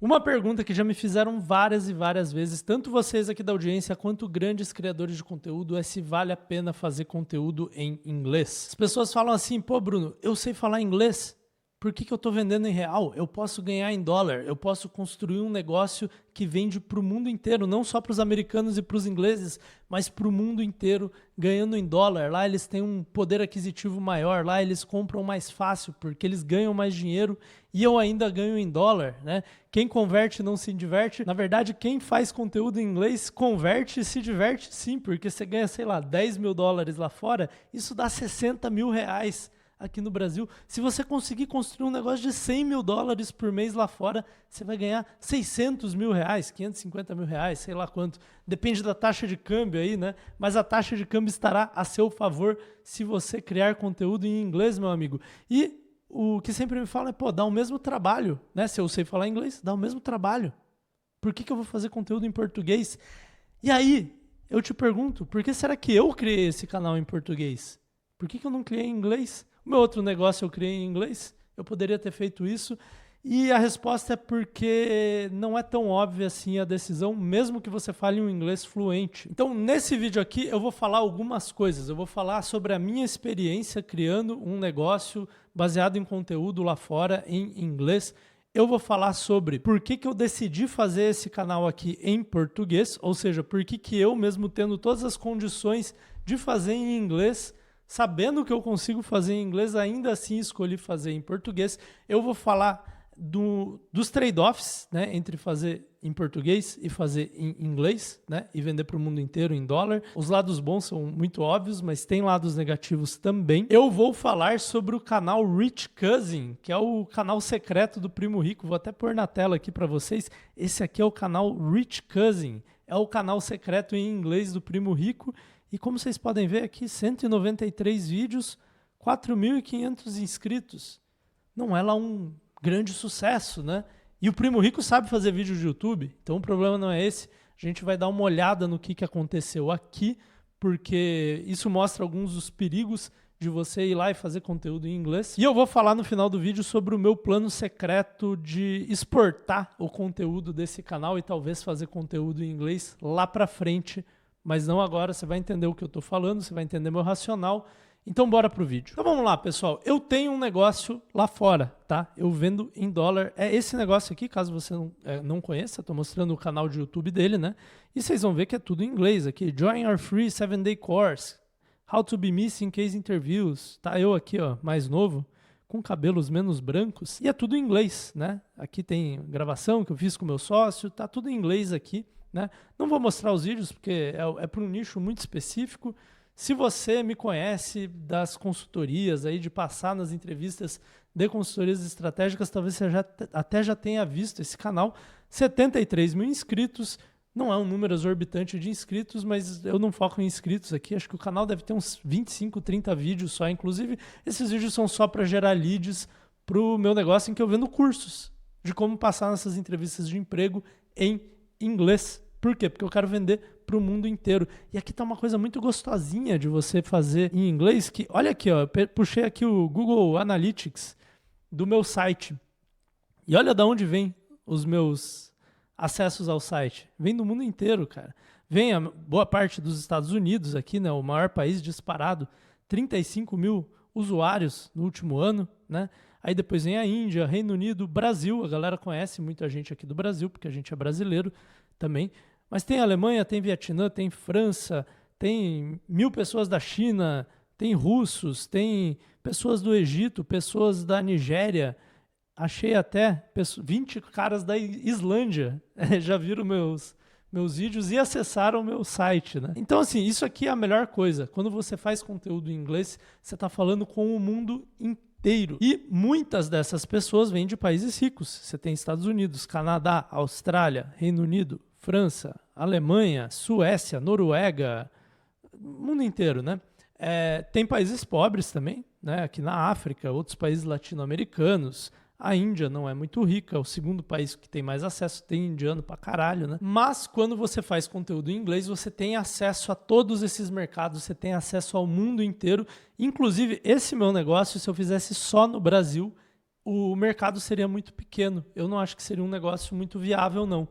Uma pergunta que já me fizeram várias e várias vezes, tanto vocês aqui da audiência quanto grandes criadores de conteúdo, é se vale a pena fazer conteúdo em inglês. As pessoas falam assim, pô Bruno, eu sei falar inglês, por que eu estou vendendo em real? Eu posso ganhar em dólar, eu posso construir um negócio que vende para o mundo inteiro, não só para os americanos e para os ingleses, mas para o mundo inteiro, ganhando em dólar. Lá eles têm um poder aquisitivo maior, lá eles compram mais fácil, porque eles ganham mais dinheiro e eu ainda ganho em dólar, né? Quem converte não se diverte. Na verdade, quem faz conteúdo em inglês converte e se diverte sim, porque você ganha, sei lá, 10 mil dólares lá fora, isso dá 60 mil reais aqui no Brasil. Se você conseguir construir um negócio de 100 mil dólares por mês lá fora, você vai ganhar 600 mil reais, 550 mil reais, sei lá quanto. Depende da taxa de câmbio aí, né? Mas a taxa de câmbio estará a seu favor se você criar conteúdo em inglês, meu amigo. E o que sempre me falam é, pô, dá o mesmo trabalho, né? Se eu sei falar inglês, dá o mesmo trabalho. Por que eu vou fazer conteúdo em português? E aí, eu te pergunto, por que será que eu criei esse canal em português? Por que eu não criei em inglês? O meu outro negócio eu criei em inglês, eu poderia ter feito isso. E a resposta é porque não é tão óbvia assim a decisão, mesmo que você fale um inglês fluente. Então, nesse vídeo aqui, eu vou falar algumas coisas. Eu vou falar sobre a minha experiência criando um negócio baseado em conteúdo lá fora, em inglês. Eu vou falar sobre por que eu decidi fazer esse canal aqui em português, ou seja, por que eu, mesmo tendo todas as condições de fazer em inglês, sabendo que eu consigo fazer em inglês, ainda assim escolhi fazer em português. Eu vou falar dos trade-offs, né, entre fazer em português e fazer em inglês, né, e vender para o mundo inteiro em dólar. Os lados bons são muito óbvios, mas tem lados negativos também. Eu vou falar sobre o canal Rich Cousin, que é o canal secreto do Primo Rico. Vou até pôr na tela aqui para vocês. Esse aqui é o canal Rich Cousin. É o canal secreto em inglês do Primo Rico. E como vocês podem ver aqui, 193 vídeos, 4.500 inscritos. Não é lá um grande sucesso, né? E o Primo Rico sabe fazer vídeo de YouTube, então o problema não é esse. A gente vai dar uma olhada no que aconteceu aqui, porque isso mostra alguns dos perigos de você ir lá e fazer conteúdo em inglês. E eu vou falar no final do vídeo sobre o meu plano secreto de exportar o conteúdo desse canal e talvez fazer conteúdo em inglês lá pra frente, mas não agora. Você vai entender o que eu tô falando, você vai entender meu racional. Então bora pro vídeo. Então vamos lá, pessoal. Eu tenho um negócio lá fora, tá? Eu vendo em dólar. É esse negócio aqui, caso você não conheça, tô mostrando o canal de YouTube dele, né? E vocês vão ver que é tudo em inglês aqui. Join our free 7-day course. How to be missing case interviews. Tá eu aqui, ó, mais novo, com cabelos menos brancos. E é tudo em inglês, né? Aqui tem gravação que eu fiz com meu sócio. Tá tudo em inglês aqui, né? Não vou mostrar os vídeos porque é para um nicho muito específico. Se você me conhece das consultorias, aí de passar nas entrevistas de consultorias estratégicas, talvez você até já tenha visto esse canal. 73 mil inscritos, não é um número exorbitante de inscritos, mas eu não foco em inscritos aqui. Acho que o canal deve ter uns 25, 30 vídeos só. Inclusive, esses vídeos são só para gerar leads para o meu negócio, em que eu vendo cursos de como passar nessas entrevistas de emprego em inglês. Por quê? Porque eu quero vender para o mundo inteiro. E aqui está uma coisa muito gostosinha de você fazer em inglês, que, olha aqui, ó, puxei aqui o Google Analytics do meu site. E olha de onde vem os meus acessos ao site. Vem do mundo inteiro, cara. Vem a boa parte dos Estados Unidos aqui, né, o maior país disparado, 35 mil usuários no último ano, né? Aí depois vem a Índia, Reino Unido, Brasil. A galera conhece muita gente aqui do Brasil, porque a gente é brasileiro também. Mas tem Alemanha, tem Vietnã, tem França, tem 1.000 pessoas da China, tem russos, tem pessoas do Egito, pessoas da Nigéria. Achei até 20 caras da Islândia. Já viram meus vídeos e acessaram o meu site, né? Então, assim, isso aqui é a melhor coisa. Quando você faz conteúdo em inglês, você está falando com o mundo inteiro. E muitas dessas pessoas vêm de países ricos. Você tem Estados Unidos, Canadá, Austrália, Reino Unido, França, Alemanha, Suécia, Noruega, mundo inteiro, né? Tem países pobres também, né? Aqui na África, outros países latino-americanos. A Índia não é muito rica, é o segundo país que tem mais acesso, tem indiano pra caralho, né? Mas quando você faz conteúdo em inglês, você tem acesso a todos esses mercados, você tem acesso ao mundo inteiro. Inclusive, esse meu negócio, se eu fizesse só no Brasil, o mercado seria muito pequeno. Eu não acho que seria um negócio muito viável, não.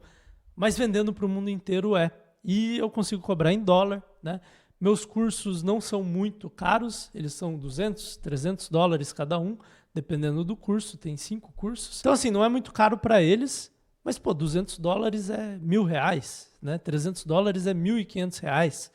Mas vendendo para o mundo inteiro é. E eu consigo cobrar em dólar, né? Meus cursos não são muito caros, eles são 200, 300 dólares cada um, dependendo do curso, tem 5 cursos. Então, assim, não é muito caro para eles, mas, pô, 200 dólares é R$1.000, né? 300 dólares é R$1.500.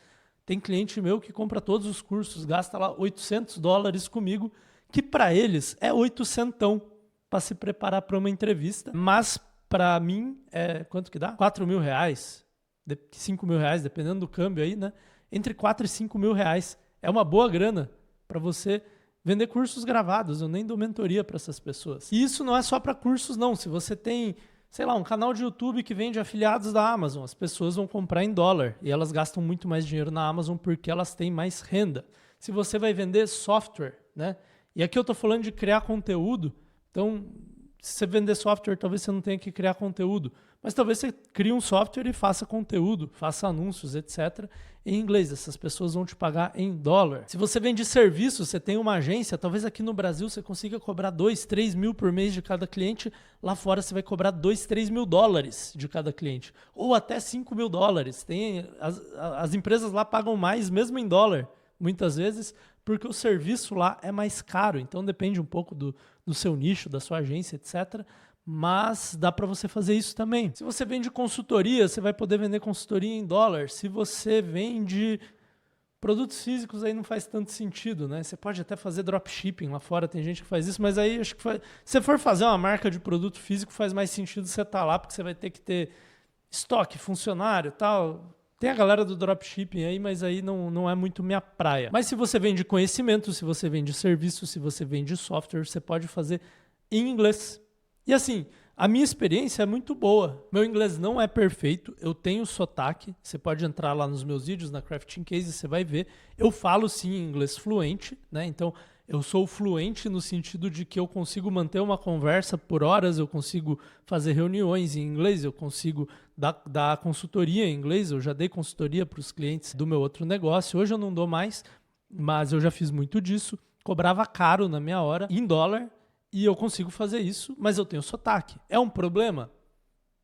Tem cliente meu que compra todos os cursos, gasta lá 800 dólares comigo, que para eles é 800 para se preparar para uma entrevista, mas para mim é quanto que dá? R$4.000, R$5.000, dependendo do câmbio aí, né? Entre 4 e 5 mil reais. É uma boa grana para você vender cursos gravados. Eu nem dou mentoria para essas pessoas. E isso não é só para cursos, não. Se você tem, sei lá, um canal de YouTube que vende afiliados da Amazon, as pessoas vão comprar em dólar e elas gastam muito mais dinheiro na Amazon porque elas têm mais renda. Se você vai vender software, né? E aqui eu estou falando de criar conteúdo, então se você vender software, talvez você não tenha que criar conteúdo, mas talvez você crie um software e faça conteúdo, faça anúncios, etc. em inglês. Essas pessoas vão te pagar em dólar. Se você vende serviço, você tem uma agência, talvez aqui no Brasil você consiga cobrar 2, 3 mil por mês de cada cliente, lá fora você vai cobrar 2, 3 mil dólares de cada cliente, ou até 5 mil dólares. As empresas lá pagam mais, mesmo em dólar, muitas vezes, porque o serviço lá é mais caro, então depende um pouco do seu nicho, da sua agência, etc., mas dá para você fazer isso também. Se você vende consultoria, você vai poder vender consultoria em dólar. Se você vende produtos físicos, aí não faz tanto sentido, né? Você pode até fazer dropshipping lá fora, tem gente que faz isso, mas aí acho que se você for fazer uma marca de produto físico, faz mais sentido você estar lá, porque você vai ter que ter estoque, funcionário e tal. Tem a galera do dropshipping aí, mas aí não é muito minha praia. Mas se você vende conhecimento, se você vende serviço, se você vende software, você pode fazer em inglês. E assim, a minha experiência é muito boa. Meu inglês não é perfeito, eu tenho sotaque. Você pode entrar lá nos meus vídeos, na Crafting Case, você vai ver. Eu falo sim inglês fluente, né? Então, eu sou fluente no sentido de que eu consigo manter uma conversa por horas, eu consigo fazer reuniões em inglês, eu consigo dar consultoria em inglês. Eu já dei consultoria para os clientes do meu outro negócio. Hoje eu não dou mais, mas eu já fiz muito disso. Cobrava caro na minha hora, em dólar. E eu consigo fazer isso, mas eu tenho sotaque. É um problema?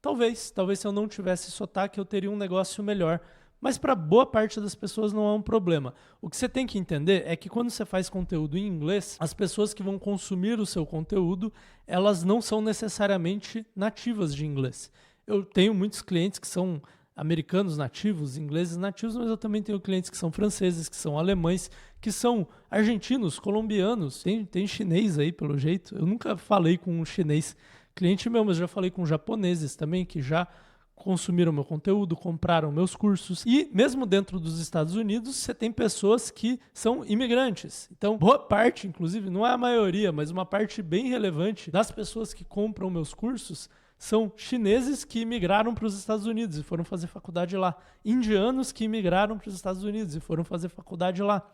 Talvez. Talvez se eu não tivesse sotaque, eu teria um negócio melhor. Mas para boa parte das pessoas não é um problema. O que você tem que entender é que quando você faz conteúdo em inglês, as pessoas que vão consumir o seu conteúdo, elas não são necessariamente nativas de inglês. Eu tenho muitos clientes que são americanos nativos, ingleses nativos, mas eu também tenho clientes que são franceses, que são alemães, que são argentinos, colombianos, tem chinês aí pelo jeito. Eu nunca falei com um chinês cliente meu, mas já falei com japoneses também, que já consumiram meu conteúdo, compraram meus cursos. E mesmo dentro dos Estados Unidos, você tem pessoas que são imigrantes. Então, boa parte, inclusive, não é a maioria, mas uma parte bem relevante das pessoas que compram meus cursos são chineses que imigraram para os Estados Unidos e foram fazer faculdade lá. Indianos que imigraram para os Estados Unidos e foram fazer faculdade lá.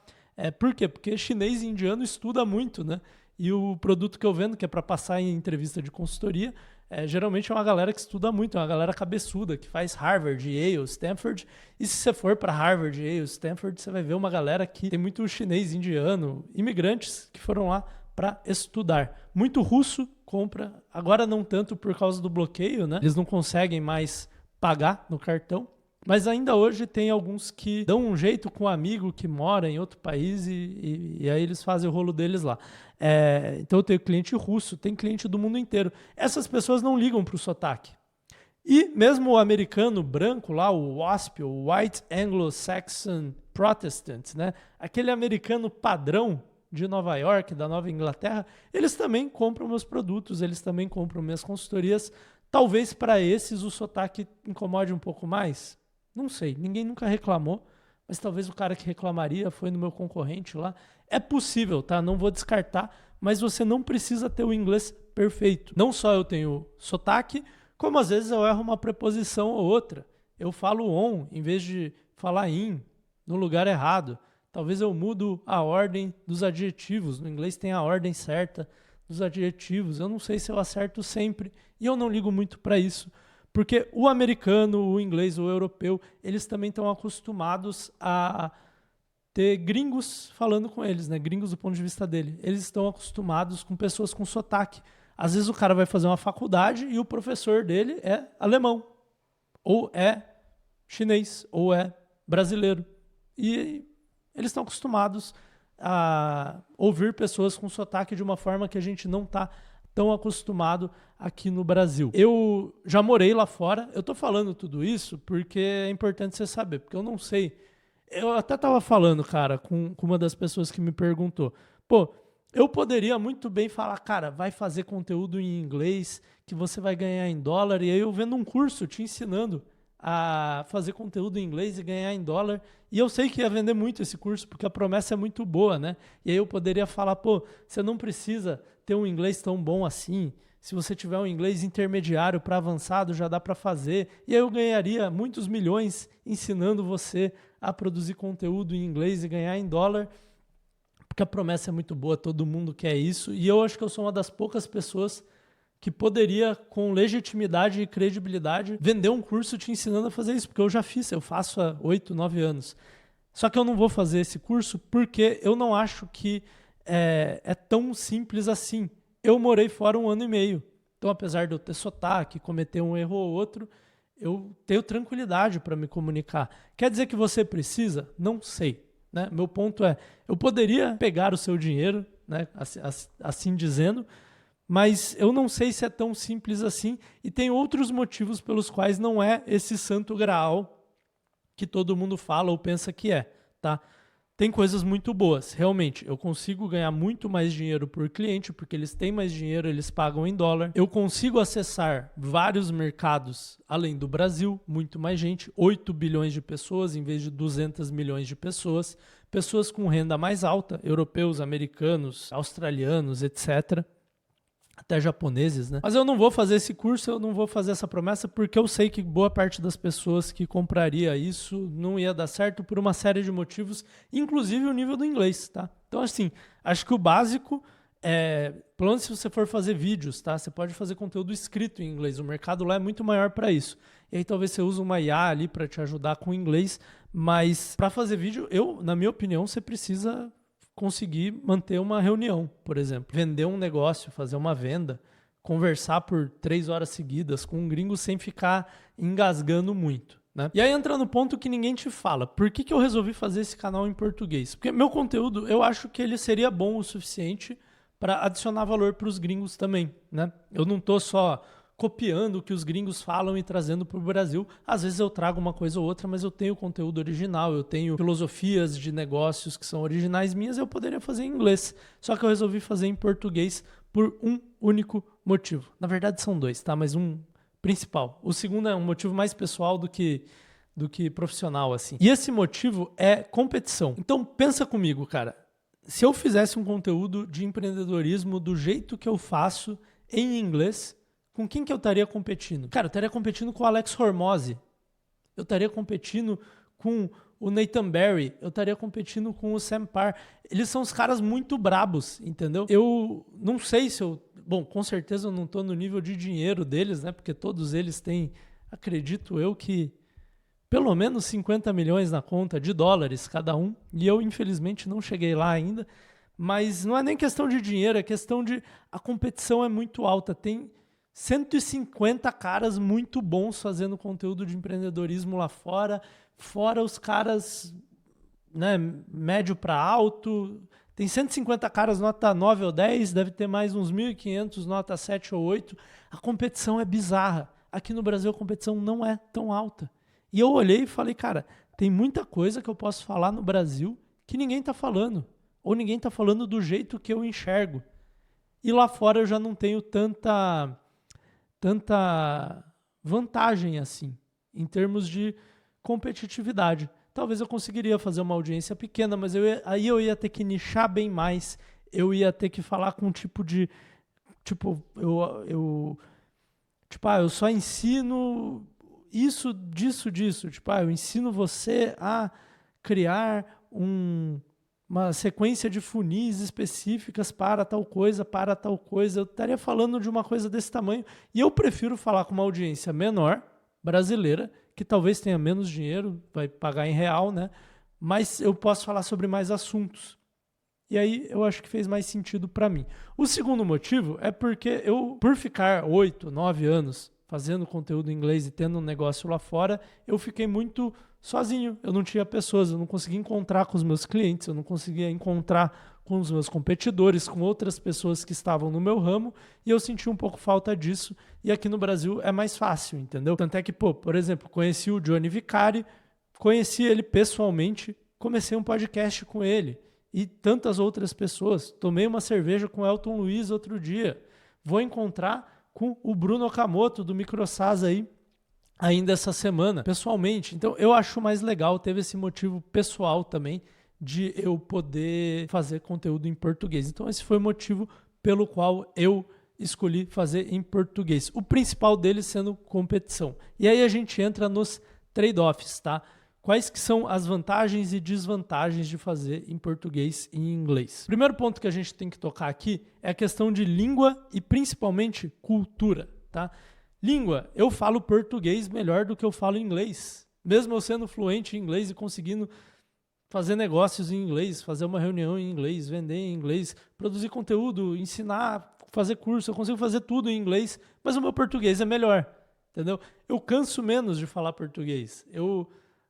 Por quê? Porque chinês e indiano estuda muito, né? E o produto que eu vendo, que é para passar em entrevista de consultoria, geralmente é uma galera que estuda muito, é uma galera cabeçuda, que faz Harvard, Yale, Stanford. E se você for para Harvard, Yale, Stanford, você vai ver uma galera que tem muito chinês, indiano, imigrantes que foram lá para estudar. Muito russo compra, agora não tanto por causa do bloqueio, né? Eles não conseguem mais pagar no cartão. Mas ainda hoje tem alguns que dão um jeito com um amigo que mora em outro país e aí eles fazem o rolo deles lá. Então eu tenho cliente russo, tem cliente do mundo inteiro. Essas pessoas não ligam para o sotaque. E mesmo o americano branco lá, o WASP, o White Anglo-Saxon Protestant, né? Aquele americano padrão de Nova York, da Nova Inglaterra, eles também compram meus produtos, eles também compram minhas consultorias. Talvez para esses o sotaque incomode um pouco mais. Não sei, ninguém nunca reclamou, mas talvez o cara que reclamaria foi no meu concorrente lá. É possível, tá? Não vou descartar, mas você não precisa ter o inglês perfeito. Não só eu tenho sotaque, como às vezes eu erro uma preposição ou outra. Eu falo on em vez de falar in, no lugar errado. Talvez eu mudo a ordem dos adjetivos. No inglês tem a ordem certa dos adjetivos. Eu não sei se eu acerto sempre e eu não ligo muito para isso. Porque o americano, o inglês, o europeu, eles também estão acostumados a ter gringos falando com eles, né? Gringos do ponto de vista dele. Eles estão acostumados com pessoas com sotaque. Às vezes o cara vai fazer uma faculdade e o professor dele é alemão, ou é chinês, ou é brasileiro. E eles estão acostumados a ouvir pessoas com sotaque de uma forma que a gente não está tão acostumado aqui no Brasil. Eu já morei lá fora, eu tô falando tudo isso porque é importante você saber, porque eu não sei. Eu até tava falando, cara, com uma das pessoas que me perguntou, pô, eu poderia muito bem falar, cara, vai fazer conteúdo em inglês, que você vai ganhar em dólar, e aí eu vendo um curso te ensinando a fazer conteúdo em inglês e ganhar em dólar, e eu sei que ia vender muito esse curso, porque a promessa é muito boa, né? E aí eu poderia falar, pô, você não precisa ter um inglês tão bom assim, se você tiver um inglês intermediário para avançado, já dá para fazer, e aí eu ganharia muitos milhões ensinando você a produzir conteúdo em inglês e ganhar em dólar, porque a promessa é muito boa, todo mundo quer isso, e eu acho que eu sou uma das poucas pessoas que poderia, com legitimidade e credibilidade, vender um curso te ensinando a fazer isso, porque eu já fiz, eu faço há 8, 9 anos. Só que eu não vou fazer esse curso porque eu não acho que é tão simples assim. Eu morei fora 1 ano e meio, então apesar de eu ter sotaque, cometer um erro ou outro, eu tenho tranquilidade para me comunicar. Quer dizer que você precisa? Não sei. Né? Meu ponto é, eu poderia pegar o seu dinheiro, né? assim dizendo, mas eu não sei se é tão simples assim e tem outros motivos pelos quais não é esse santo graal que todo mundo fala ou pensa que é, tá? Tem coisas muito boas, realmente. Eu consigo ganhar muito mais dinheiro por cliente, porque eles têm mais dinheiro, eles pagam em dólar. Eu consigo acessar vários mercados além do Brasil, muito mais gente, 8 bilhões de pessoas em vez de 200 milhões de pessoas, pessoas com renda mais alta, europeus, americanos, australianos, etc., até japoneses, né? Mas eu não vou fazer esse curso, eu não vou fazer essa promessa porque eu sei que boa parte das pessoas que compraria isso não ia dar certo por uma série de motivos, inclusive o nível do inglês, tá? Então, assim, acho que o básico pelo menos se você for fazer vídeos, tá? Você pode fazer conteúdo escrito em inglês, o mercado lá é muito maior para isso. E aí talvez você use uma IA ali para te ajudar com o inglês, mas para fazer vídeo, na minha opinião, você precisa conseguir manter uma reunião, por exemplo. Vender um negócio, fazer uma venda, conversar por 3 horas seguidas com um gringo sem ficar engasgando muito. Né? E aí entra no ponto que ninguém te fala. Por que eu resolvi fazer esse canal em português? Porque meu conteúdo, eu acho que ele seria bom o suficiente para adicionar valor para os gringos também. Né? Eu não estou só copiando o que os gringos falam e trazendo para o Brasil. Às vezes eu trago uma coisa ou outra, mas eu tenho conteúdo original, eu tenho filosofias de negócios que são originais minhas, eu poderia fazer em inglês. Só que eu resolvi fazer em português por um único motivo. Na verdade são 2, tá? Mas um principal. O segundo é um motivo mais pessoal do que profissional, assim. E esse motivo é competição. Então pensa comigo, cara. Se eu fizesse um conteúdo de empreendedorismo do jeito que eu faço em inglês, com quem que eu estaria competindo? Cara, eu estaria competindo com o Alex Hormozzi. Eu estaria competindo com o Nathan Barry. Eu estaria competindo com o Sam Parr. Eles são os caras muito brabos, entendeu? Eu não sei se eu... Bom, com certeza eu não estou no nível de dinheiro deles, né? Porque todos eles têm, acredito eu, que pelo menos 50 milhões na conta de dólares cada um. E eu, infelizmente, não cheguei lá ainda. Mas não é nem questão de dinheiro, é questão de... A competição é muito alta. Tem 150 caras muito bons fazendo conteúdo de empreendedorismo lá fora, fora os caras, né, médio para alto. Tem 150 caras nota 9 ou 10, deve ter mais uns 1.500 nota 7 ou 8. A competição é bizarra. Aqui no Brasil a competição não é tão alta. E eu olhei e falei, cara, tem muita coisa que eu posso falar no Brasil que ninguém está falando. Ou ninguém está falando do jeito que eu enxergo. E lá fora eu já não tenho tanta vantagem assim, em termos de competitividade. Talvez eu conseguiria fazer uma audiência pequena, mas aí eu ia ter que nichar bem mais, eu ia ter que falar com um tipo de... eu só ensino isso, disso. Eu ensino você a criar uma sequência de funis específicas para tal coisa. Eu estaria falando de uma coisa desse tamanho e eu prefiro falar com uma audiência menor, brasileira, que talvez tenha menos dinheiro, vai pagar em real, né? Mas eu posso falar sobre mais assuntos. E aí eu acho que fez mais sentido para mim. O segundo motivo é porque eu, por ficar 8, 9 anos fazendo conteúdo em inglês e tendo um negócio lá fora, eu fiquei muito sozinho. Eu não tinha pessoas, eu não conseguia encontrar com os meus clientes, eu não conseguia encontrar com os meus competidores, com outras pessoas que estavam no meu ramo, e eu senti um pouco falta disso. E aqui no Brasil é mais fácil, entendeu? Tanto é que, por exemplo, conheci o Johnny Vicari, conheci ele pessoalmente, comecei um podcast com ele. E tantas outras pessoas. Tomei uma cerveja com o Elton Luiz outro dia. Vou encontrar com o Bruno Okamoto, do Microsas aí, ainda essa semana, pessoalmente. Então, eu acho mais legal, teve esse motivo pessoal também, de eu poder fazer conteúdo em português. Então, esse foi o motivo pelo qual eu escolhi fazer em português. O principal deles sendo competição. E aí a gente entra nos trade-offs, tá? Quais que são as vantagens e desvantagens de fazer em português e em inglês? O primeiro ponto que a gente tem que tocar aqui é a questão de língua e principalmente cultura, tá? Língua, eu falo português melhor do que eu falo inglês. Mesmo eu sendo fluente em inglês e conseguindo fazer negócios em inglês, fazer uma reunião em inglês, vender em inglês, produzir conteúdo, ensinar, fazer curso, eu consigo fazer tudo em inglês, mas o meu português é melhor, entendeu? Eu canso menos de falar português.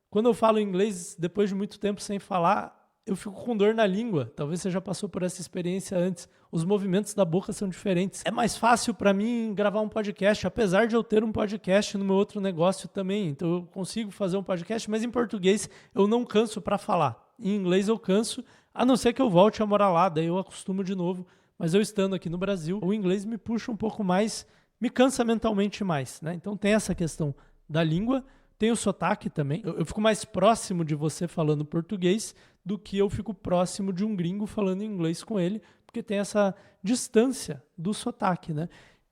Quando eu falo inglês, depois de muito tempo sem falar, eu fico com dor na língua. Talvez você já passou por essa experiência antes. Os movimentos da boca são diferentes. É mais fácil para mim gravar um podcast, apesar de eu ter um podcast no meu outro negócio também. Então eu consigo fazer um podcast, mas em português eu não canso para falar. Em inglês eu canso, a não ser que eu volte a morar lá, daí eu acostumo de novo. Mas eu estando aqui no Brasil, o inglês me puxa um pouco mais, me cansa mentalmente mais, né? Então tem essa questão da língua. Tem o sotaque também. Eu fico mais próximo de você falando português do que eu fico próximo de um gringo falando inglês com ele, porque tem essa distância do sotaque, né?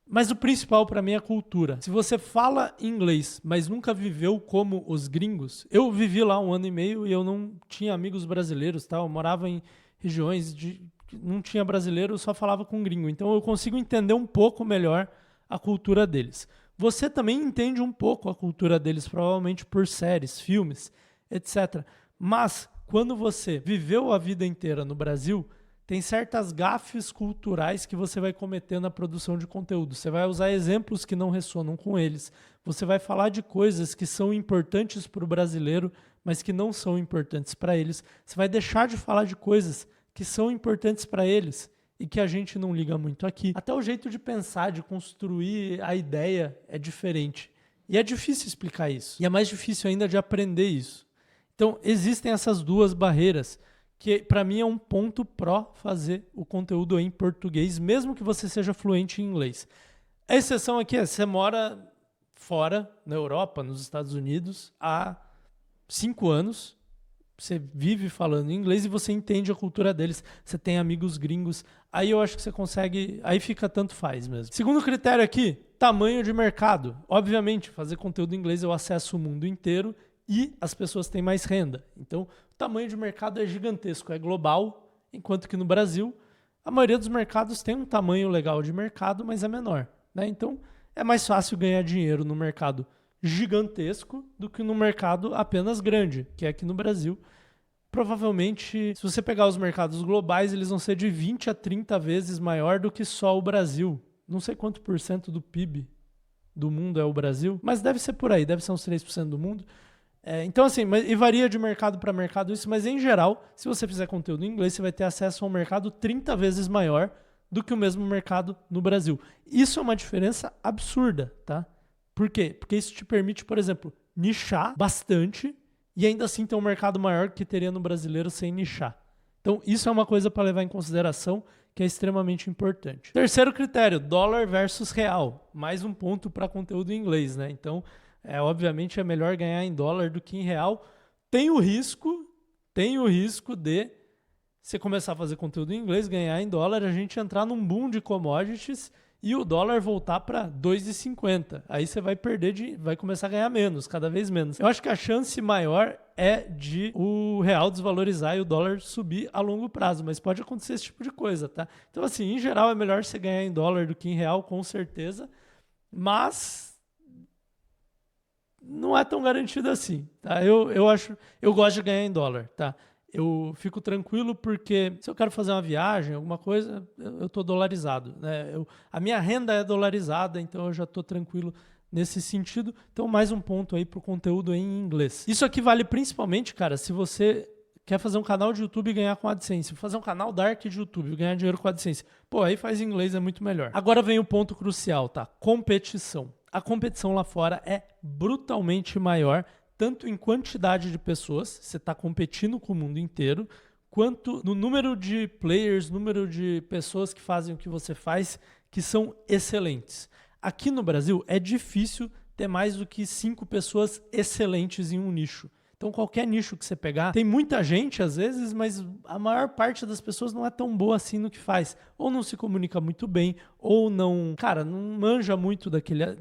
Mas o principal para mim é a cultura. Se você fala inglês, mas nunca viveu como os gringos, eu vivi lá 1 ano e meio e eu não tinha amigos brasileiros, tá? Eu morava em regiões que não tinha brasileiro, eu só falava com gringo. Então eu consigo entender um pouco melhor a cultura deles. Você também entende um pouco a cultura deles, provavelmente por séries, filmes, etc. Mas, quando você viveu a vida inteira no Brasil, tem certas gafes culturais que você vai cometer na produção de conteúdo. Você vai usar exemplos que não ressonam com eles. Você vai falar de coisas que são importantes para o brasileiro, mas que não são importantes para eles. Você vai deixar de falar de coisas que são importantes para eles e que a gente não liga muito aqui. Até o jeito de pensar, de construir a ideia é diferente. E é difícil explicar isso. E é mais difícil ainda de aprender isso. Então, existem essas duas barreiras, que para mim é um ponto pró fazer o conteúdo em português, mesmo que você seja fluente em inglês. A exceção aqui é, você mora fora, na Europa, nos Estados Unidos, há 5 anos, você vive falando inglês e você entende a cultura deles, você tem amigos gringos, aí eu acho que você consegue, aí fica tanto faz mesmo. Segundo critério aqui, tamanho de mercado. Obviamente, fazer conteúdo em inglês eu acesso o mundo inteiro e as pessoas têm mais renda. Então, o tamanho de mercado é gigantesco, é global, enquanto que no Brasil, a maioria dos mercados tem um tamanho legal de mercado, mas é menor, né? Então, é mais fácil ganhar dinheiro no mercado gigantesco do que no mercado apenas grande, que é aqui no Brasil. Provavelmente, se você pegar os mercados globais, eles vão ser de 20 a 30 vezes maior do que só o Brasil. Não sei quanto por cento do PIB do mundo é o Brasil, mas deve ser por aí, deve ser uns 3% do mundo. Então, assim, e varia de mercado para mercado isso, mas em geral, se você fizer conteúdo em inglês, você vai ter acesso a um mercado 30 vezes maior do que o mesmo mercado no Brasil. Isso é uma diferença absurda, tá? Por quê? Porque isso te permite, por exemplo, nichar bastante e ainda assim ter um mercado maior que teria no brasileiro sem nichar. Então, isso é uma coisa para levar em consideração que é extremamente importante. Terceiro critério, dólar versus real. Mais um ponto para conteúdo em inglês, né? Então, obviamente é melhor ganhar em dólar do que em real. Tem o risco de você começar a fazer conteúdo em inglês, ganhar em dólar, a gente entrar num boom de commodities e o dólar voltar para 2,50. Aí você vai vai começar a ganhar menos, cada vez menos. Eu acho que a chance maior é de o real desvalorizar e o dólar subir a longo prazo, mas pode acontecer esse tipo de coisa, tá? Então, assim, em geral é melhor você ganhar em dólar do que em real, com certeza, mas não é tão garantido assim, tá? Eu gosto de ganhar em dólar, tá? eu fico tranquilo porque se eu quero fazer uma viagem, alguma coisa, eu tô dolarizado, né? A minha renda é dolarizada, então eu já tô tranquilo nesse sentido. Então, mais um ponto aí pro conteúdo em inglês. Isso aqui vale principalmente, cara, se você quer fazer um canal de YouTube e ganhar com AdSense. Fazer um canal dark de YouTube e ganhar dinheiro com AdSense. Pô, aí faz em inglês, é muito melhor. Agora vem o ponto crucial, tá? Competição. A competição lá fora é brutalmente maior, tanto em quantidade de pessoas, você está competindo com o mundo inteiro, quanto no número de players, número de pessoas que fazem o que você faz, que são excelentes. Aqui no Brasil é difícil ter mais do que 5 pessoas excelentes em um nicho. Então qualquer nicho que você pegar, tem muita gente às vezes, mas a maior parte das pessoas não é tão boa assim no que faz. Ou não se comunica muito bem, ou não, cara, não manja muito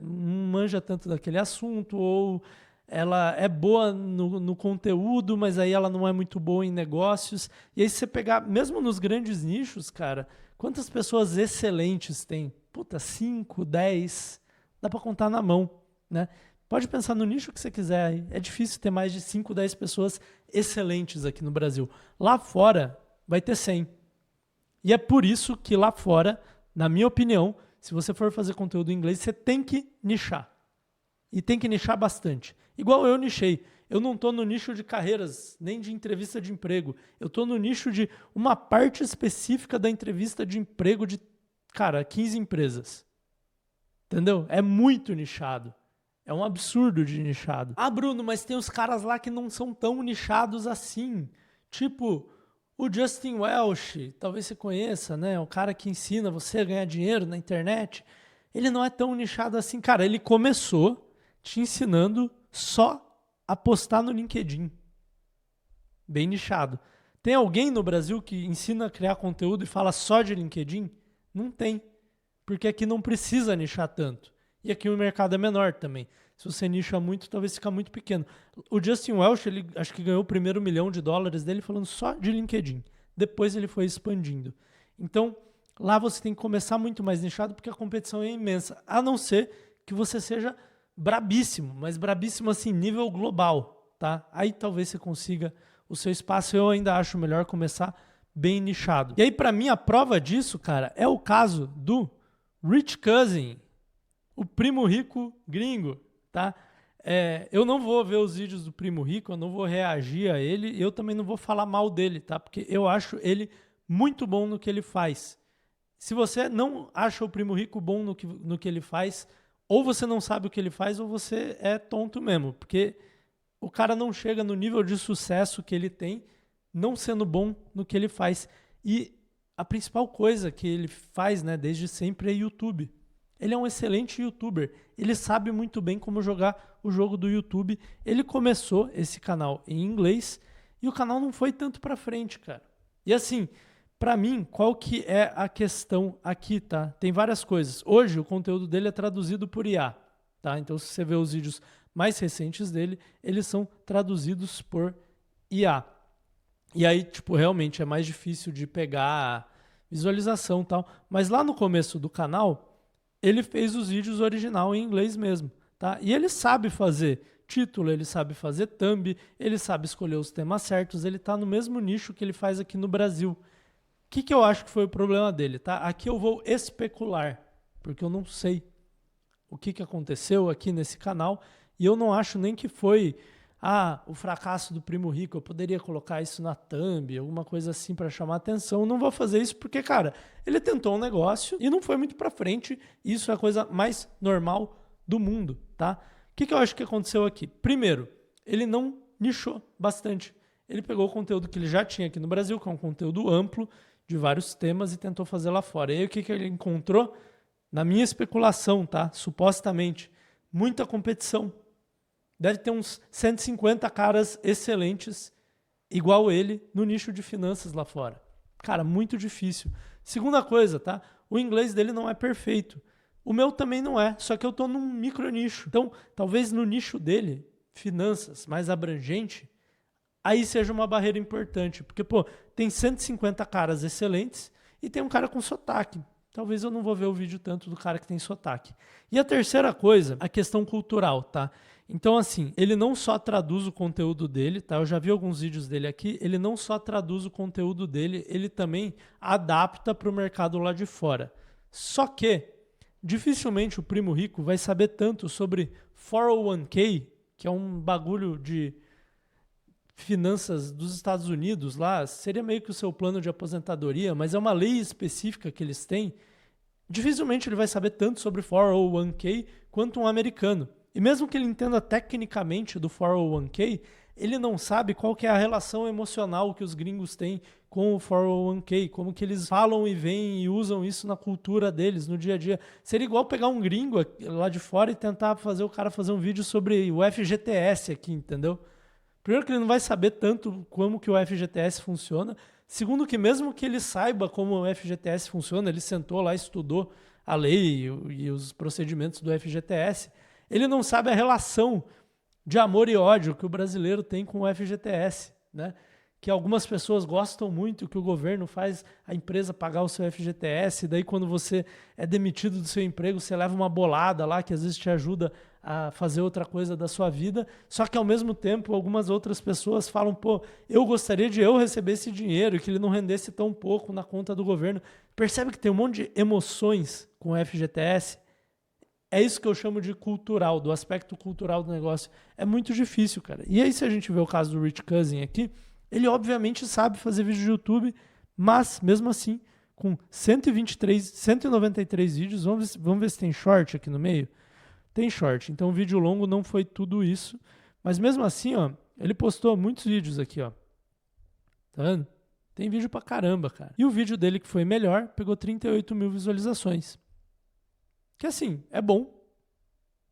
não manja tanto daquele assunto, ou ela é boa no conteúdo, mas aí ela não é muito boa em negócios. E aí se você pegar, mesmo nos grandes nichos, cara, quantas pessoas excelentes tem? Puta, 5, 10, dá pra contar na mão, né? Pode pensar no nicho que você quiser aí. É difícil ter mais de 5, 10 pessoas excelentes aqui no Brasil. Lá fora vai ter 100. E é por isso que lá fora, na minha opinião, se você for fazer conteúdo em inglês, você tem que nichar. E tem que nichar bastante. Igual eu nichei. Eu não estou no nicho de carreiras, nem de entrevista de emprego. Eu estou no nicho de uma parte específica da entrevista de emprego de, 15 empresas. Entendeu? É muito nichado. É um absurdo de nichado. Ah, Bruno, mas tem os caras lá que não são tão nichados assim. Tipo, o Justin Welsh, talvez você conheça, né? O cara que ensina você a ganhar dinheiro na internet. Ele não é tão nichado assim. Cara, ele começou te ensinando só a postar no LinkedIn. Bem nichado. Tem alguém no Brasil que ensina a criar conteúdo e fala só de LinkedIn? Não tem. Porque aqui não precisa nichar tanto. E aqui o mercado é menor também. Se você nicha muito, talvez fica muito pequeno. O Justin Welsh, ele acho que ganhou o primeiro $1 milhão dele falando só de LinkedIn. Depois ele foi expandindo. Então, lá você tem que começar muito mais nichado porque a competição é imensa. A não ser que você seja brabíssimo, mas brabíssimo assim, nível global, tá? Aí talvez você consiga o seu espaço. Eu ainda acho melhor começar bem nichado. E aí, para mim, a prova disso, cara, é o caso do Rich Cousin, o primo rico gringo, tá? Eu não vou ver os vídeos do primo rico, eu não vou reagir a ele, e eu também não vou falar mal dele, tá? Porque eu acho ele muito bom no que ele faz. Se você não acha o primo rico bom no que ele faz, ou você não sabe o que ele faz, ou você é tonto mesmo, porque o cara não chega no nível de sucesso que ele tem, não sendo bom no que ele faz. E a principal coisa que ele faz, né, desde sempre é YouTube. Ele é um excelente youtuber. Ele sabe muito bem como jogar o jogo do YouTube. Ele começou esse canal em inglês e o canal não foi tanto pra frente, cara. E assim, pra mim, qual que é a questão aqui, tá? Tem várias coisas. Hoje, o conteúdo dele é traduzido por IA, tá? Então, se você vê os vídeos mais recentes dele, eles são traduzidos por IA. E aí, tipo, realmente é mais difícil de pegar visualização e tal. Mas lá no começo do canal, ele fez os vídeos original em inglês mesmo, tá? E ele sabe fazer título, ele sabe fazer thumb, ele sabe escolher os temas certos, ele tá no mesmo nicho que ele faz aqui no Brasil. O que eu acho que foi o problema dele, tá? Aqui eu vou especular, porque eu não sei o que aconteceu aqui nesse canal, e eu não acho nem que foi o fracasso do primo rico, eu poderia colocar isso na thumb, alguma coisa assim para chamar atenção. Eu não vou fazer isso porque, cara, ele tentou um negócio e não foi muito para frente. Isso é a coisa mais normal do mundo, tá? O que eu acho que aconteceu aqui? Primeiro, ele não nichou bastante. Ele pegou o conteúdo que ele já tinha aqui no Brasil, que é um conteúdo amplo, de vários temas, e tentou fazer lá fora. E aí o que ele encontrou? Na minha especulação, tá? Supostamente, muita competição. Deve ter uns 150 caras excelentes, igual ele, no nicho de finanças lá fora. Cara, muito difícil. Segunda coisa, tá? O inglês dele não é perfeito. O meu também não é, só que eu tô num micro nicho. Então, talvez no nicho dele, finanças, mais abrangente, aí seja uma barreira importante. Porque, pô, tem 150 caras excelentes e tem um cara com sotaque. Talvez eu não vou ver o vídeo tanto do cara que tem sotaque. E a terceira coisa, a questão cultural, tá? Então, assim, ele não só traduz o conteúdo dele, tá? Eu já vi alguns vídeos dele aqui. Ele não só traduz o conteúdo dele, ele também adapta para o mercado lá de fora. Só que, dificilmente o primo rico vai saber tanto sobre 401k, que é um bagulho de finanças dos Estados Unidos lá, seria meio que o seu plano de aposentadoria, mas é uma lei específica que eles têm. Dificilmente ele vai saber tanto sobre 401k quanto um americano. E mesmo que ele entenda tecnicamente do 401k, ele não sabe qual que é a relação emocional que os gringos têm com o 401k, como que eles falam e veem e usam isso na cultura deles, no dia a dia. Seria igual pegar um gringo lá de fora e tentar fazer o cara fazer um vídeo sobre o FGTS aqui, entendeu? Primeiro que ele não vai saber tanto como que o FGTS funciona. Segundo que mesmo que ele saiba como o FGTS funciona, ele sentou lá, estudou a lei e os procedimentos do FGTS, ele não sabe a relação de amor e ódio que o brasileiro tem com o FGTS, né? Que algumas pessoas gostam muito que o governo faz a empresa pagar o seu FGTS, daí quando você é demitido do seu emprego, você leva uma bolada lá que às vezes te ajuda a fazer outra coisa da sua vida, só que ao mesmo tempo algumas outras pessoas falam, pô, eu gostaria de eu receber esse dinheiro e que ele não rendesse tão pouco na conta do governo. Percebe que tem um monte de emoções com o FGTS? É isso que eu chamo de cultural, do aspecto cultural do negócio. É muito difícil, cara. E aí se a gente vê o caso do Rich Cousin aqui, ele obviamente sabe fazer vídeo de YouTube, mas mesmo assim, com 193 vídeos, vamos ver se tem short aqui no meio. Tem short, então o vídeo longo não foi tudo isso, mas mesmo assim, ó, ele postou muitos vídeos aqui, ó. Tá vendo? Tem vídeo pra caramba, cara. E o vídeo dele que foi melhor pegou 38 mil visualizações. Que assim, é bom.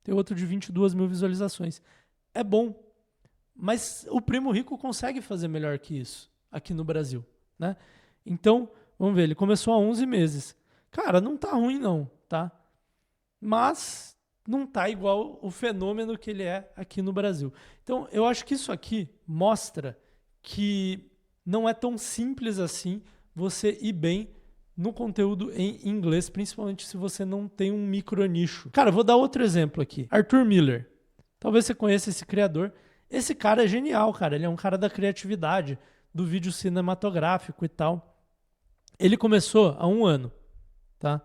Tem outro de 22 mil visualizações. É bom. Mas o Primo Rico consegue fazer melhor que isso aqui no Brasil, né? Então, vamos ver, ele começou há 11 meses. Cara, não tá ruim não, tá? Mas não tá igual o fenômeno que ele é aqui no Brasil. Então, eu acho que isso aqui mostra que não é tão simples assim você ir bem no conteúdo em inglês, principalmente se você não tem um micro nicho. Cara, eu vou dar outro exemplo aqui. Arthur Miller. Talvez você conheça esse criador. Esse cara é genial, cara. Ele é um cara da criatividade, do vídeo cinematográfico e tal. Ele começou há 1 ano, tá?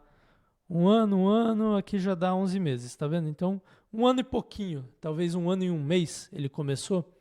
Um ano, aqui já dá 11 meses, tá vendo? Então, 1 ano e pouquinho, talvez 1 ano e 1 mês ele começou.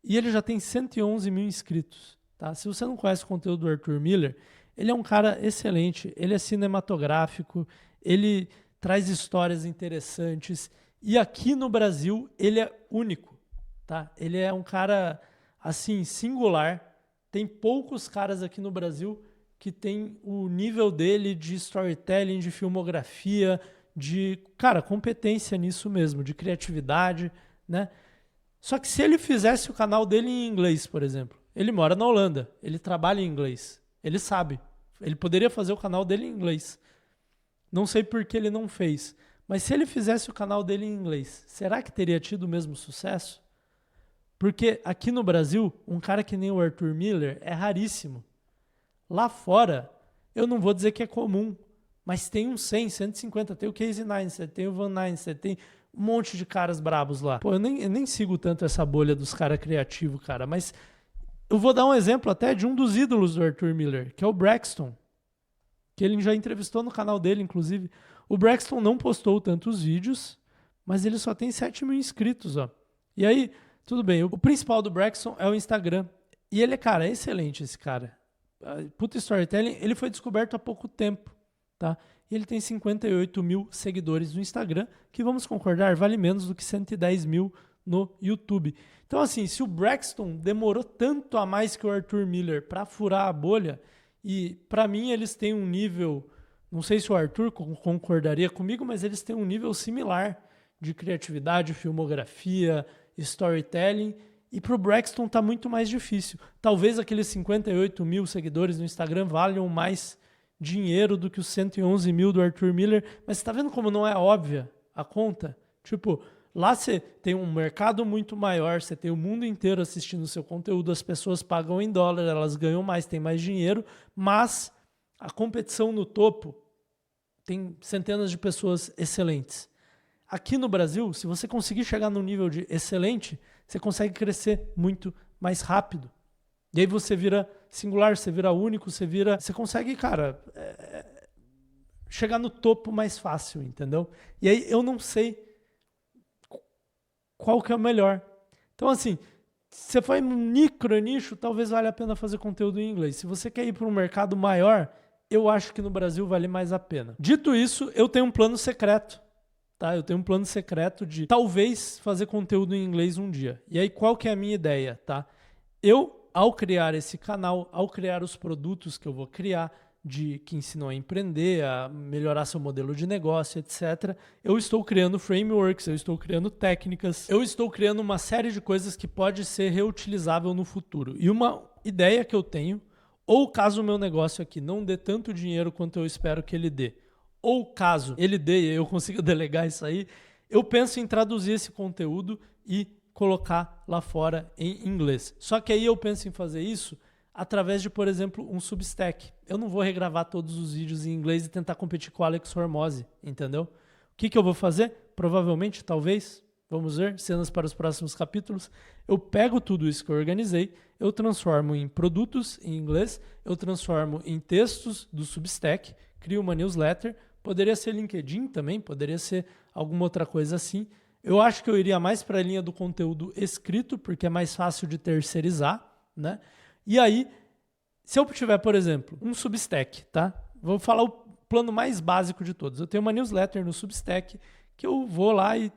E ele já tem 111 mil inscritos, tá? Se você não conhece o conteúdo do Arthur Miller, ele é um cara excelente, ele é cinematográfico, ele traz histórias interessantes e aqui no Brasil ele é único, tá? Ele é um cara, assim, singular. Tem poucos caras aqui no Brasil que tem o nível dele de storytelling, de filmografia, de, cara, competência nisso mesmo, de criatividade, né? Só que se ele fizesse o canal dele em inglês, por exemplo, ele mora na Holanda, ele trabalha em inglês, ele sabe. Ele poderia fazer o canal dele em inglês. Não sei por que ele não fez. Mas se ele fizesse o canal dele em inglês, será que teria tido o mesmo sucesso? Porque aqui no Brasil, um cara que nem o Arthur Miller é raríssimo. Lá fora, eu não vou dizer que é comum, mas tem uns 100, 150, tem o Casey Neistat, tem o Van Neistat, tem um monte de caras brabos lá. Pô, eu nem sigo tanto essa bolha dos caras criativos, cara, mas eu vou dar um exemplo até de um dos ídolos do Arthur Miller, que é o Braxton, que ele já entrevistou no canal dele, inclusive. O Braxton não postou tantos vídeos, mas ele só tem 7 mil inscritos, ó. E aí, tudo bem, o principal do Braxton é o Instagram. E ele, cara, é excelente esse cara. Puta storytelling, ele foi descoberto há pouco tempo, tá? E ele tem 58 mil seguidores no Instagram, que vamos concordar, vale menos do que 110 mil no YouTube. Então, assim, se o Braxton demorou tanto a mais que o Arthur Miller para furar a bolha, e para mim eles têm um nível, não sei se o Arthur concordaria comigo, mas eles têm um nível similar de criatividade, filmografia, storytelling, e para o Braxton tá muito mais difícil. Talvez aqueles 58 mil seguidores no Instagram valham mais dinheiro do que os 111 mil do Arthur Miller, mas você tá vendo como não é óbvia a conta? Tipo, lá você tem um mercado muito maior, você tem o mundo inteiro assistindo o seu conteúdo, as pessoas pagam em dólar, elas ganham mais, têm mais dinheiro, mas a competição no topo tem centenas de pessoas excelentes. aqui no Brasil, se você conseguir chegar num nível de excelente, você consegue crescer muito mais rápido. E aí você vira singular, você vira único, você consegue, cara, chegar no topo mais fácil, entendeu? E aí eu não sei qual que é o melhor. Então, assim, se você for em um micro nicho, talvez valha a pena fazer conteúdo em inglês. Se você quer ir para um mercado maior, eu acho que no Brasil vale mais a pena. Dito isso, eu tenho um plano secreto. Tá? Eu tenho um plano secreto de talvez fazer conteúdo em inglês um dia. E aí, qual que é a minha ideia? Tá? Eu, ao criar esse canal, ao criar os produtos que eu vou criar, que ensinam a empreender, a melhorar seu modelo de negócio, etc. Eu estou criando frameworks, eu estou criando técnicas, eu estou criando uma série de coisas que pode ser reutilizável no futuro. E uma ideia que eu tenho, ou caso o meu negócio aqui não dê tanto dinheiro quanto eu espero que ele dê, ou caso ele dê e eu consiga delegar isso aí, eu penso em traduzir esse conteúdo e colocar lá fora em inglês. Só que aí eu penso em fazer isso através de, por exemplo, um Substack. Eu não vou regravar todos os vídeos em inglês e tentar competir com o Alex Hormozzi, entendeu? O que eu vou fazer? Provavelmente, talvez, vamos ver, cenas para os próximos capítulos, eu pego tudo isso que eu organizei, eu transformo em produtos em inglês, eu transformo em textos do Substack, crio uma newsletter, poderia ser LinkedIn também, poderia ser alguma outra coisa assim. Eu acho que eu iria mais para a linha do conteúdo escrito, porque é mais fácil de terceirizar, né? E aí, se eu tiver, por exemplo, um Substack, tá? Vou falar o plano mais básico de todos. Eu tenho uma newsletter no Substack que eu vou lá e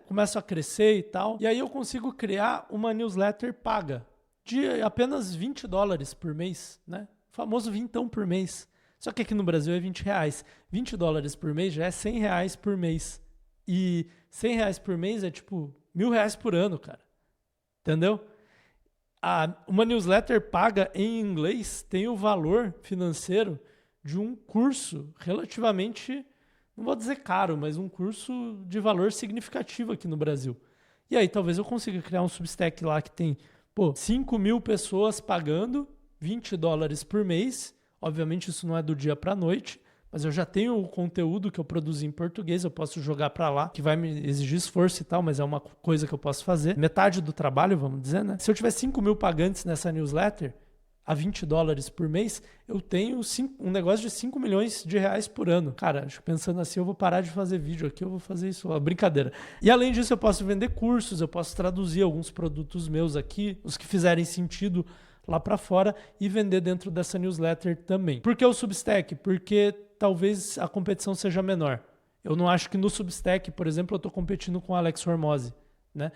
começo a crescer e tal. E aí eu consigo criar uma newsletter paga de apenas $20 por mês, né? O famoso vintão por mês. Só que aqui no Brasil é R$20. $20 por mês já é R$100 por mês. E R$100 por mês é tipo R$1.000 por ano, cara. Entendeu? Uma newsletter paga em inglês tem o valor financeiro de um curso relativamente, não vou dizer caro, mas um curso de valor significativo aqui no Brasil. E aí talvez eu consiga criar um Substack lá que tem 5.000 pessoas pagando $20 por mês. Obviamente isso não é do dia para a noite, mas eu já tenho o conteúdo que eu produzi em português, eu posso jogar para lá, que vai me exigir esforço e tal, mas é uma coisa que eu posso fazer. Metade do trabalho, vamos dizer, né? Se eu tiver 5.000 pagantes nessa newsletter, a $20 por mês, eu tenho um negócio de R$5 milhões por ano. Cara, pensando assim, eu vou parar de fazer vídeo aqui, eu vou fazer isso, brincadeira. E além disso, eu posso vender cursos, eu posso traduzir alguns produtos meus aqui, os que fizerem sentido lá para fora e vender dentro dessa newsletter também. Por que o Substack? Porque talvez a competição seja menor. Eu não acho que no Substack, por exemplo, eu estou competindo com o Alex Hormozzi, né?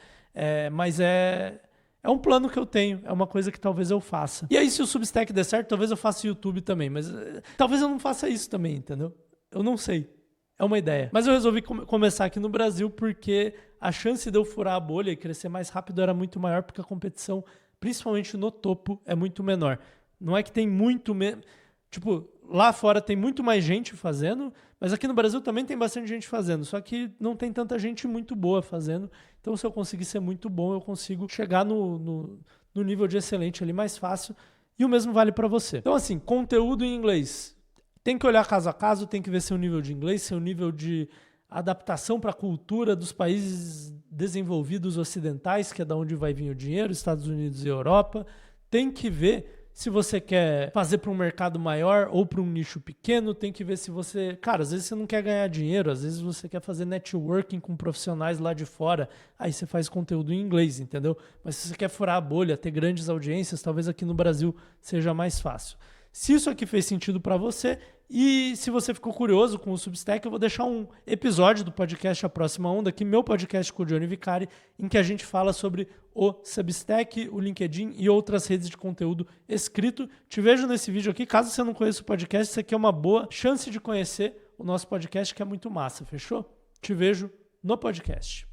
Mas é um plano que eu tenho, é uma coisa que talvez eu faça. E aí, se o Substack der certo, talvez eu faça YouTube também, mas talvez eu não faça isso também, entendeu? Eu não sei. É uma ideia. Mas eu resolvi começar aqui no Brasil porque a chance de eu furar a bolha e crescer mais rápido era muito maior, porque a competição, principalmente no topo, é muito menor. Não é que tem muito menos. Tipo, lá fora tem muito mais gente fazendo, mas aqui no Brasil também tem bastante gente fazendo, só que não tem tanta gente muito boa fazendo. Então, se eu conseguir ser muito bom, eu consigo chegar no nível de excelente ali mais fácil. E o mesmo vale para você. Então, assim, conteúdo em inglês. Tem que olhar caso a caso, tem que ver seu nível de inglês, seu nível de adaptação para a cultura dos países desenvolvidos ocidentais, que é da onde vai vir o dinheiro, Estados Unidos e Europa. Tem que ver se você quer fazer para um mercado maior ou para um nicho pequeno, tem que ver se você... Cara, às vezes você não quer ganhar dinheiro, às vezes você quer fazer networking com profissionais lá de fora, aí você faz conteúdo em inglês, entendeu? Mas se você quer furar a bolha, ter grandes audiências, talvez aqui no Brasil seja mais fácil. Se isso aqui fez sentido para você e se você ficou curioso com o Substack, eu vou deixar um episódio do podcast A Próxima Onda, aqui meu podcast com o Johnny Vicari, em que a gente fala sobre o Substack, o LinkedIn e outras redes de conteúdo escrito. Te vejo nesse vídeo aqui. Caso você não conheça o podcast, isso aqui é uma boa chance de conhecer o nosso podcast, que é muito massa, fechou? Te vejo no podcast.